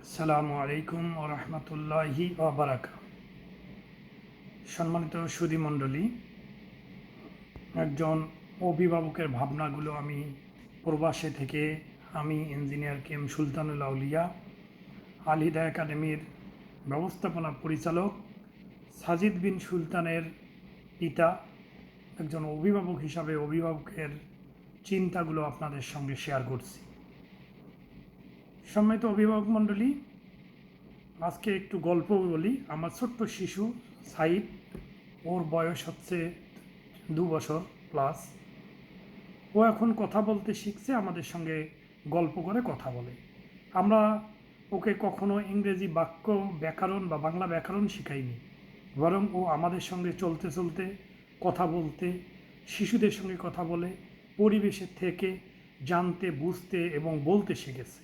আসসালামু আলাইকুম ওয়া রাহমাতুল্লাহি ওয়া বারাকাতুহু। সম্মানিত সুধীমণ্ডলী, একজন অভিভাবকের ভাবনাগুলো আমি প্রবাসে থেকে আমি ইঞ্জিনিয়ার কেম সুলতানুল আউলিয়া আল হিদায়া একাডেমির ব্যবস্থাপনা পরিচালক সাজিদ বিন সুলতানের পিতা, একজন অভিভাবক হিসাবে অভিভাবকের চিন্তাগুলো আপনাদের সঙ্গে শেয়ার করছি। সম্মানিত অভিভাবক মণ্ডলী, আজকে একটু গল্প বলি। আমার ছোট্ট শিশু সাইদ, ওর বয়স হচ্ছে 2 বছর প্লাস। ও এখন কথা বলতে শিখছে, আমাদের সঙ্গে গল্প করে কথা বলে। আমরা ওকে কখনো ইংরেজি বাক্য ব্যাকরণ বা বাংলা ব্যাকরণ শিখাইনি, বরং ও আমাদের সঙ্গে চলতে চলতে কথা বলতে, শিশুদের সঙ্গে কথা বলে পরিবেশের থেকে জানতে, বুঝতে এবং বলতে শিখেছে।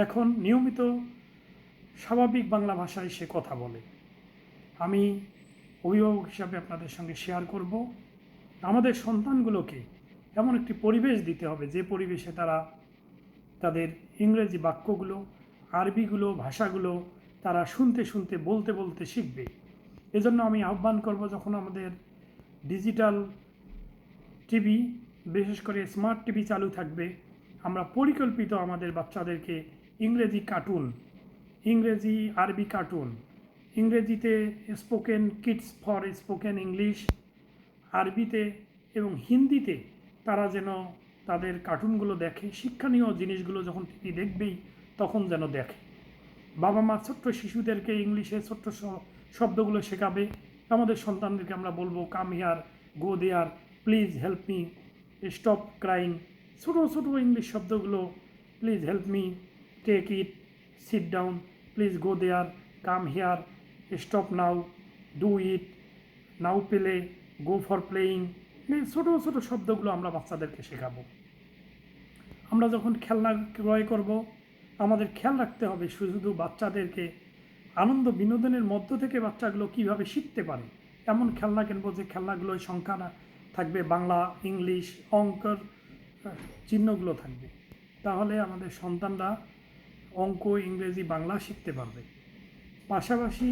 এখন নিয়মিত স্বাভাবিক বাংলা ভাষায় সে কথা বলে। আমি অভিভাবক হিসাবে আপনাদের সঙ্গে শেয়ার করব, আমাদের সন্তানগুলোকে এমন একটি পরিবেশ দিতে হবে যে পরিবেশে তারা তাদের ইংরেজি বাক্যগুলো, আরবিগুলো, ভাষাগুলো তারা শুনতে শুনতে বলতে বলতে শিখবে। এজন্য আমি আহ্বান করব, যখন আমাদের ডিজিটাল টিভি, বিশেষ করে স্মার্ট টিভি চালু থাকবে, আমরা পরিকল্পিত আমাদের বাচ্চাদেরকে ইংরেজি কার্টুন, ইংরেজি আরবি কার্টুন, ইংরেজিতে spoken kids for spoken English, আরবিতে এবং হিন্দিতে তারা যেন তাদের কার্টুনগুলো দেখে, শিক্ষণীয় জিনিসগুলো যখন টিভি দেখবেই তখন যেন দেখে। বাবা মা ছোট্ট শিশুদেরকে ইংলিশে ছোট্ট শব্দগুলো শেখাবে। আমাদের সন্তানদেরকে আমরা বলবো, come here, go there, please help me, stop crying, ছোটো ছোটো ইংলিশ শব্দগুলো, please help me, take it, sit down, please go there, come here, stop now, do it, now পেলে, গো ফর প্লেয়িং, ছোটো ছোটো শব্দগুলো আমরা বাচ্চাদেরকে শেখাবো। আমরা যখন খেলনা ক্রয় করব, আমাদের খেয়াল রাখতে হবে শুধু বাচ্চাদেরকে আনন্দ বিনোদনের মধ্য থেকে বাচ্চাগুলো কীভাবে শিখতে পারে এমন খেলনা কিনবো যে খেলনাগুলোয় সংখ্যা না থাকবে, বাংলা, ইংলিশ, অঙ্কের চিহ্নগুলো থাকবে। তাহলে আমাদের সন্তানরা অঙ্ক, ইংরেজি, বাংলা শিখতে পারবে। পাশাপাশি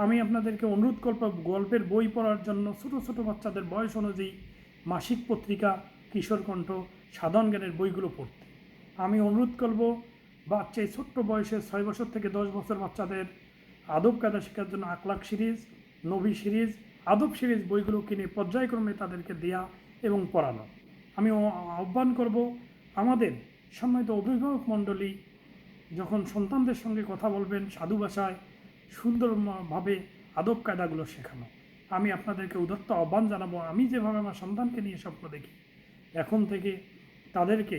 আমি আপনাদেরকে অনুরোধ করব, গল্পের বই পড়ার জন্য ছোটো ছোটো বাচ্চাদের বয়স অনুযায়ী মাসিক পত্রিকা, কিশোর কণ্ঠ, সাধারণ জ্ঞানের বইগুলো পড়তে। আমি অনুরোধ করব, বাচ্চা ছোট্ট বয়সে 6 বছর থেকে 10 বছর বাচ্চাদের আদব কায়দা শেখার জন্য আকলাক সিরিজ, নবী সিরিজ, আদব সিরিজ বইগুলো কিনে পর্যায়ক্রমে তাদেরকে দেয়া এবং পড়ানো। আমি আহ্বান করব, আমাদের সম্মানিত অভিভাবক মণ্ডলী যখন সন্তানদের সঙ্গে কথা বলবেন, সাধু ভাষায় সুন্দরভাবে আদব কায়দাগুলো শেখানো। আমি আপনাদেরকে উদাত্ত আহ্বান জানাবো, আমি যেভাবে আমার সন্তানকে নিয়ে স্বপ্ন দেখি, এখন থেকে তাদেরকে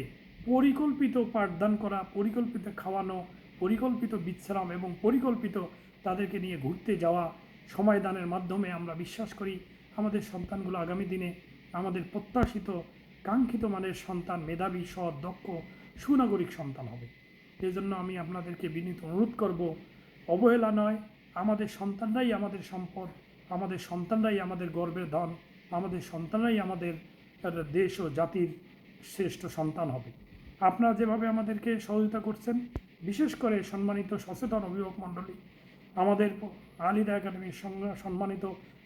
পরিকল্পিত পাঠদান করা, পরিকল্পিত খাওয়ানো, পরিকল্পিত বিশ্রাম এবং পরিকল্পিত তাদেরকে নিয়ে ঘুরতে যাওয়া, সময় দানের মাধ্যমে আমরা বিশ্বাস করি আমাদের সন্তানগুলো আগামী দিনে আমাদের প্রত্যাশিত কাঙ্ক্ষিত মানের সন্তান, মেধাবী, সৎ, দক্ষ, সুনাগরিক সন্তান হবে। এই জন্য আমি আপনাদেরকে বিনীত অনুরোধ করব, অবহেলা নয়, আমাদের সন্তানরাই আমাদের সম্পদ, আমাদের সন্তানরাই আমাদের গর্বের ধন, আমাদের সন্তানরাই আমাদের দেশ ও জাতির শ্রেষ্ঠ সন্তান হবে। আপনারা যেভাবে আমাদেরকে সহযোগিতা করছেন, বিশেষ করে সম্মানিত সচেতন অভিভাবক মণ্ডলী, আমাদের আল হিদায়া একাডেমির সম্মানিত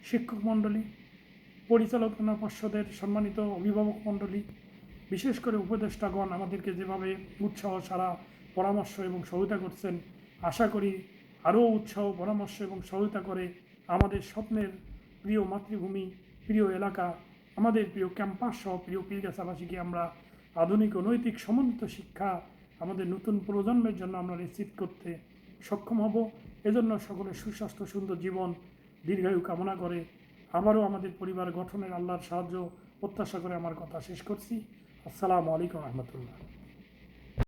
শিক্ষক মণ্ডলী, পরিচালনা পর্ষদের সম্মানিত অভিভাবক মণ্ডলী, বিশেষ করে উপদেষ্টাগণ আমাদেরকে যেভাবে উৎসাহ, সারা পরামর্শ এবং সহায়তা করছেন, আশা করি আরও উৎসাহ, পরামর্শ এবং সহায়তা করে আমাদের স্বপ্নের প্রিয় মাতৃভূমি, প্রিয় এলাকা, আমাদের প্রিয় ক্যাম্পাস সহ প্রিয় পীরগাছাবাসীকে আমরা আধুনিক ও নৈতিক সমন্বিত শিক্ষা আমাদের নতুন প্রজন্মের জন্য আমরা নিশ্চিত করতে সক্ষম হব। এজন্য সকলের সুস্বাস্থ্য, সুন্দর জীবন, দীর্ঘায়ু কামনা করে আবারও আমাদের পরিবার গঠনের আল্লাহর সাহায্য প্রত্যাশা করে আমার কথা শেষ করছি। আসসালামু আলাইকুম রহমতুল্লাহ।